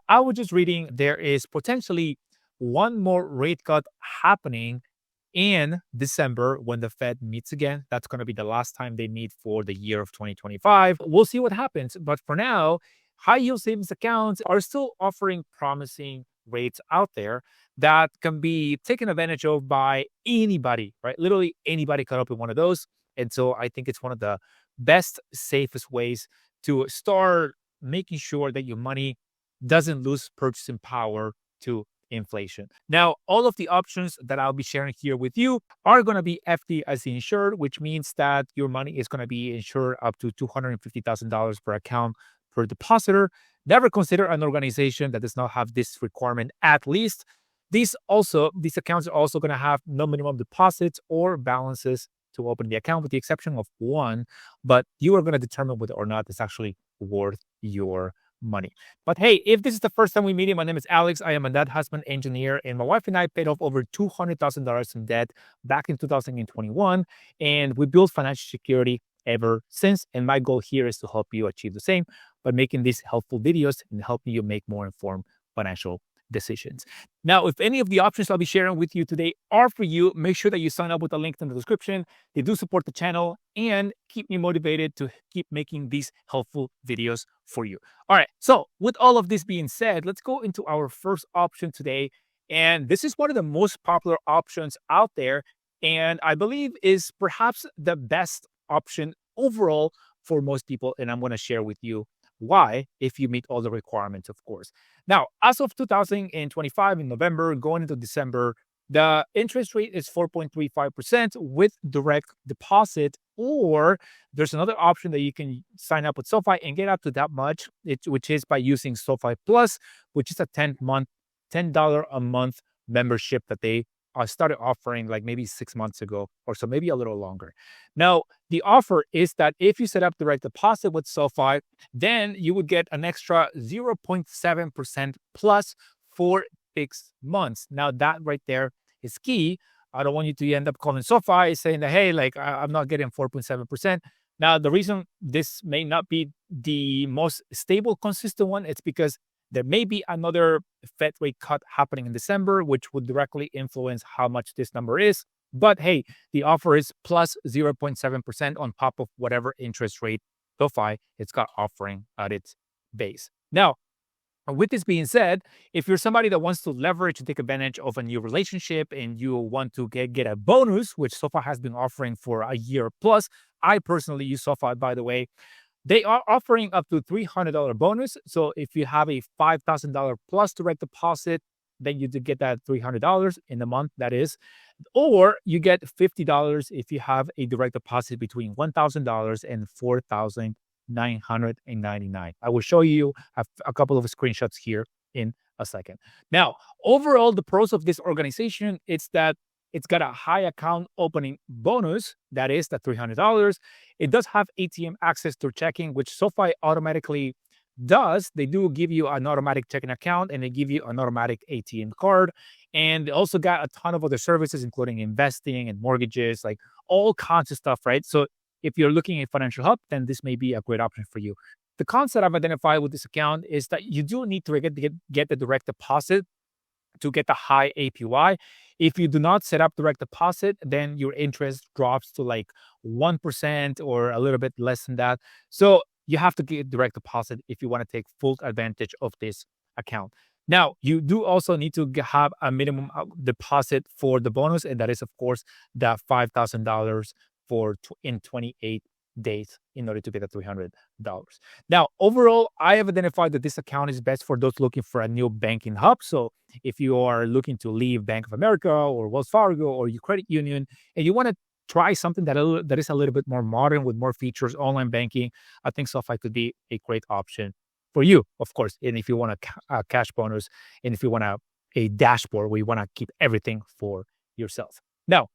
I was just reading there is potentially one more rate cut happening in December when the Fed meets again. That's going to be the last time they meet for the year of 2025. We'll see what happens. But for now, high yield savings accounts are still offering promising rates out there that can be taken advantage of by anybody, right? Literally anybody can open one of those. And so I think it's one of the best, safest ways to start making sure that your money doesn't lose purchasing power to inflation. Now, all of the options that I'll be sharing here with you are going to be FDIC insured, which means that your money is going to be insured up to $250,000 per account per depositor. Never consider an organization that does not have this requirement at least. These accounts are also going to have no minimum deposits or balances to open the account, with the exception of one, but you are going to determine whether or not it's actually worth your money. But hey, if this is the first time we meet, my name is Alex. I am a dad, husband, engineer, and my wife and I paid off over $200,000 in debt back in 2021, and we built financial security ever since. And my goal here is to help you achieve the same by making these helpful videos and helping you make more informed financial decisions. Now, if any of the options I'll be sharing with you today are for you, make sure that you sign up with the link in the description. They do support the channel and keep me motivated to keep making these helpful videos for you. All right, so with all of this being said, let's go into our first option today. And this is one of the most popular options out there, and I believe is perhaps the best option overall for most people. And I'm going to share with you why, if you meet all the requirements, of course. Now, as of 2025 in November, going into December, the interest rate is 4.35% with direct deposit, or there's another option that you can sign up with SoFi and get up to that much, which is by using SoFi Plus, which is a $10 a month membership that they started offering like maybe 6 months ago or so, maybe a little longer. Now, the offer is that if you set up direct deposit with SoFi, then you would get an extra 0.7% plus for 6 months. Now, that right there is key. I don't want you to end up calling SoFi saying that, hey, like I'm not getting 4.7%. Now, the reason this may not be the most stable, consistent one, it's because there may be another Fed rate cut happening in December, which would directly influence how much this number is. But hey, the offer is plus 0.7% on top of whatever interest rate SoFi it's got offering at its base. Now, with this being said, if you're somebody that wants to leverage and take advantage of a new relationship and you want to get a bonus, which SoFi has been offering for a year plus, I personally use SoFi, by the way. They are offering up to $300 bonus. So if you have a $5,000 plus direct deposit, then you do get that $300 in a month, that is. Or you get $50 if you have a direct deposit between $1,000 and $4,999. I will show you a couple of screenshots here in a second. Now, overall, the pros of this organization is that it's got a high account opening bonus, that is the $300. It does have ATM access to checking, which SoFi automatically does. They do give you an automatic checking account and they give you an automatic ATM card. And they also got a ton of other services, including investing and mortgages, like all kinds of stuff, right? So if you're looking at financial help, then this may be a great option for you. The concept I've identified with this account is that you do need to get the direct deposit to get the high APY. If you do not set up direct deposit, then your interest drops to like 1% or a little bit less than that. So you have to get direct deposit if you want to take full advantage of this account. Now, you do also need to have a minimum deposit for the bonus, and that is, of course, the $5,000 in 28 days in order to get the $300. Now, overall, I have identified that this account is best for those looking for a new banking hub. So if you are looking to leave Bank of America or Wells Fargo or your credit union, and you want to try something that is a little bit more modern with more features, online banking, I think SoFi could be a great option for you, of course. And if you want a cash bonus, and if you want a dashboard where you want to keep everything for yourself. Now,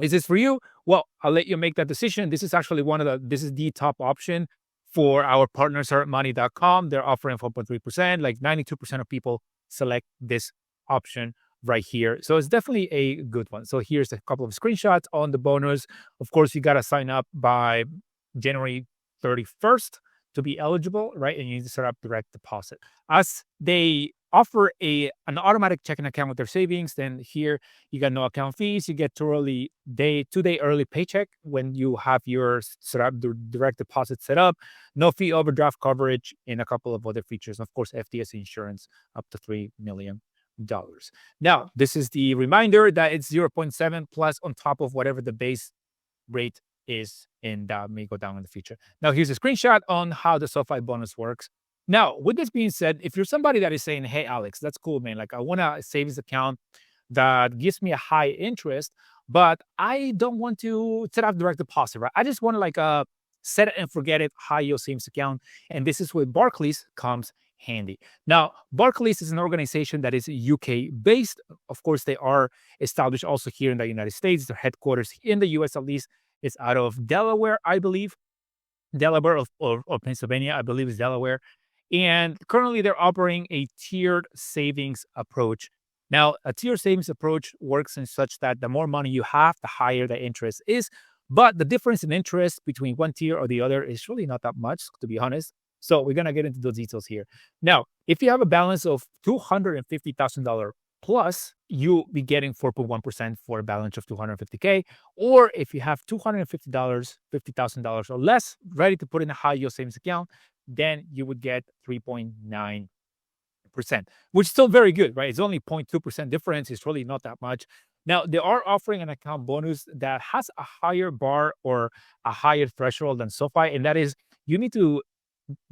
is this for you? Well, I'll let you make that decision. This is actually this is the top option for our partners at money.com. They're offering 4.3%. Like 92% of people select this option right here. So it's definitely a good one. So here's a couple of screenshots on the bonus. Of course, you got to sign up by January 31st. to be eligible, right? And you need to set up direct deposit. As they offer an automatic checking account with their savings, then here you got no account fees. You get 2-day early paycheck when you have your set up the direct deposit set up, no fee overdraft coverage, and a couple of other features. Of course, FDIC insurance up to $3 million. Now, this is the reminder that it's 0.7 plus on top of whatever the base rate is, and that may go down in the future. Now, here's a screenshot on how the SoFi bonus works. Now, with this being said, if you're somebody that is saying, hey, Alex, that's cool, man. Like, I want a savings account that gives me a high interest, but I don't want to set up direct deposit, right? I just want to like set it and forget it high yield savings account. And this is where Barclays comes handy. Now, Barclays is an organization that is UK based. Of course, they are established also here in the United States. Their headquarters in the US, at least, is out of Delaware, I believe. Delaware or Pennsylvania, I believe is Delaware. And currently they're operating a tiered savings approach. Now, a tiered savings approach works in such that the more money you have, the higher the interest is. But the difference in interest between one tier or the other is really not that much, to be honest. So we're going to get into those details here. Now, if you have a balance of $250,000 plus, you'll be getting 4.1% for a balance of $250K. Or if you have $250,000 or less ready to put in a high yield savings account, then you would get 3.9%, which is still very good, right? It's only 0.2% difference. It's really not that much. Now, they are offering an account bonus that has a higher bar or a higher threshold than SoFi, and that is you need to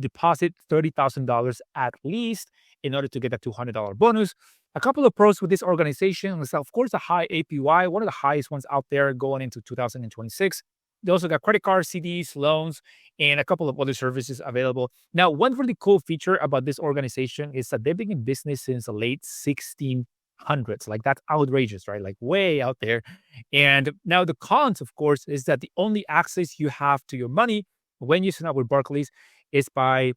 deposit $30,000 at least in order to get a $200 bonus. A couple of pros with this organization is, of course, a high APY, one of the highest ones out there going into 2026. They also got credit cards, CDs, loans, and a couple of other services available. Now, one really cool feature about this organization is that they've been in business since the late 1600s. Like, that's outrageous, right? Like, way out there. And now the cons, of course, is that the only access you have to your money when you sign up with Barclays is by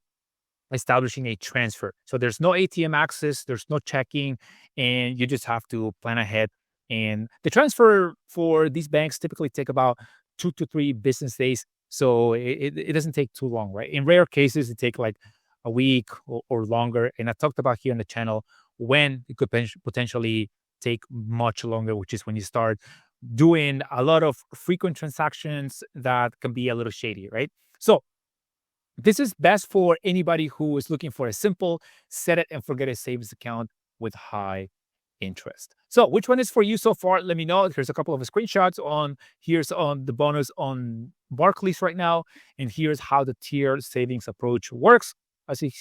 establishing a transfer. So there's no ATM access, there's no checking, and you just have to plan ahead. And the transfer for these banks typically take about 2 to 3 business days. So it doesn't take too long, right? In rare cases, it takes like a week or longer. And I talked about here on the channel when it could potentially take much longer, which is when you start doing a lot of frequent transactions that can be a little shady, right? So this is best for anybody who is looking for a simple set it and forget it savings account with high interest. So which one is for you so far? Let me know. Here's a couple of screenshots here's on the bonus on Barclays right now. And here's how the tiered savings approach works. As you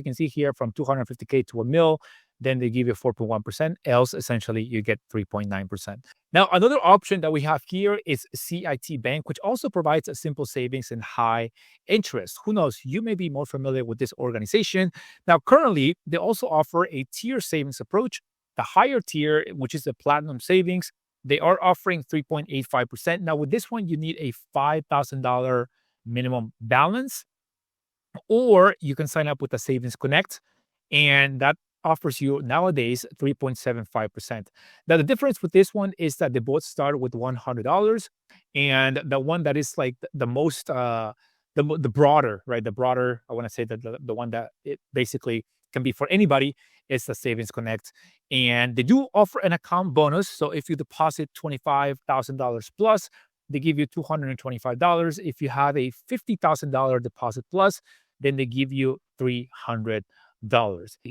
can see here, from 250K to $1 million, then they give you 4.1%. Else, essentially, you get 3.9%. Now, another option that we have here is CIT Bank, which also provides a simple savings and high interest. Who knows? You may be more familiar with this organization. Now, currently, they also offer a tier savings approach. The higher tier, which is the platinum savings, they are offering 3.85%. Now, with this one, you need a $5,000 minimum balance, or you can sign up with the Savings Connect, and that offers you nowadays 3.75%. Now, the difference with this one is that they both start with $100, and the one that is like the most, the broader, right? The broader, I want to say that the one that it basically can be for anybody is the Savings Connect. And they do offer an account bonus. So if you deposit $25,000 plus, they give you $225. If you have a $50,000 deposit plus, then they give you $300.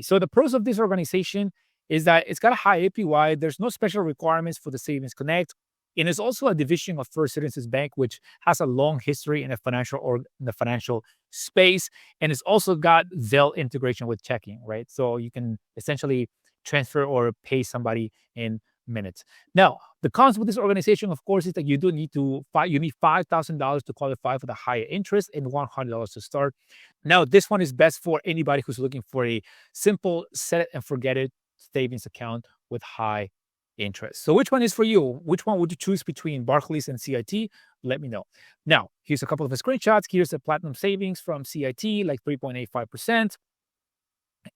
So the pros of this organization is that it's got a high APY. There's no special requirements for the Savings Connect. And it's also a division of First Citizens Bank, which has a long history in the financial space. And it's also got Zelle integration with checking, right? So you can essentially transfer or pay somebody in minutes. Now, the cons with this organization, of course, is that you need $5,000 to qualify for the higher interest and $100 to start. Now, this one is best for anybody who's looking for a simple set it and forget it savings account with high interest. So which one is for you? Which one would you choose between Barclays and CIT? Let me know. Now, here's a couple of screenshots. Here's the platinum savings from CIT, like 3.85%.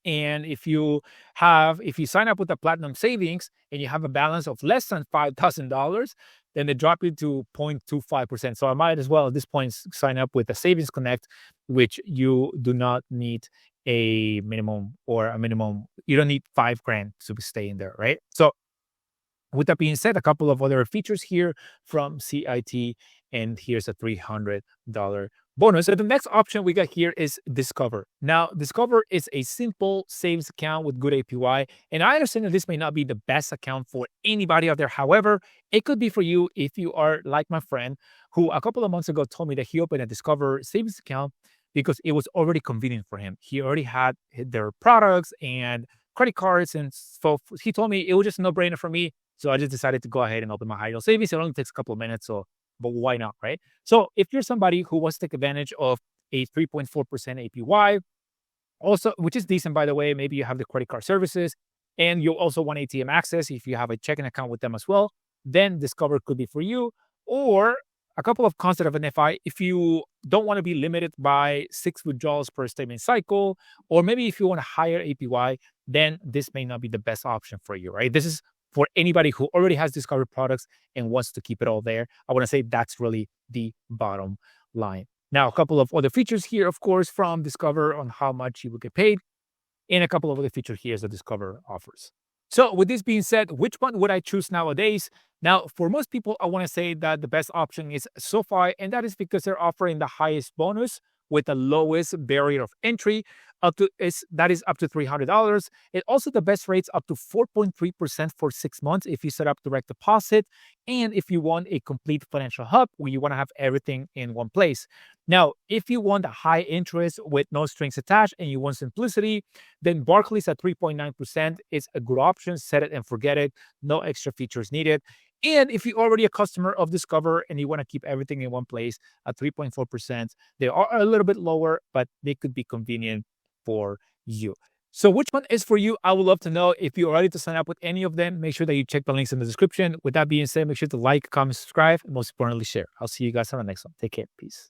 And if you sign up with the platinum savings and you have a balance of less than $5,000, then they drop you to 0.25%. So I might as well at this point sign up with the Savings Connect. which you do not need you don't need 5 grand to stay in there, right? So with that being said, a couple of other features here from CIT, and here's a $300 bonus. So the next option we got here is Discover. Now, Discover is a simple savings account with good APY, and I understand that this may not be the best account for anybody out there. However, it could be for you if you are like my friend who a couple of months ago told me that he opened a Discover savings account because it was already convenient for him. He already had their products and credit cards, and so he told me it was just a no-brainer for me. So I just decided to go ahead and open my high yield savings. It only takes a couple of minutes, so but why not, right? So if you're somebody who wants to take advantage of a 3.4% APY, also, which is decent, by the way, maybe you have the credit card services and you also want ATM access if you have a checking account with them as well, then Discover could be for you. Or a couple of concepts of an FI, if you don't want to be limited by 6 withdrawals per statement cycle, or maybe if you want a higher APY, then this may not be the best option for you, right? This is for anybody who already has Discover products and wants to keep it all there. I want to say that's really the bottom line. Now, a couple of other features here, of course, from Discover on how much you will get paid, and a couple of other features here that Discover offers. So with this being said, which one would I choose nowadays? Now, for most people, I want to say that the best option is SoFi, and that is because they're offering the highest bonus with the lowest barrier of entry, that is up to $300. It also the best rates up to 4.3% for 6 months if you set up direct deposit, and if you want a complete financial hub where you want to have everything in one place. Now, if you want a high interest with no strings attached and you want simplicity, then Barclays at 3.9% is a good option. Set it and forget it. No extra features needed. And if you're already a customer of Discover and you want to keep everything in one place at 3.4%, they are a little bit lower, but they could be convenient for you. So which one is for you? I would love to know. If you're ready to sign up with any of them, make sure that you check the links in the description. With that being said, make sure to like, comment, subscribe, and most importantly, share. I'll see you guys on the next one. Take care. Peace.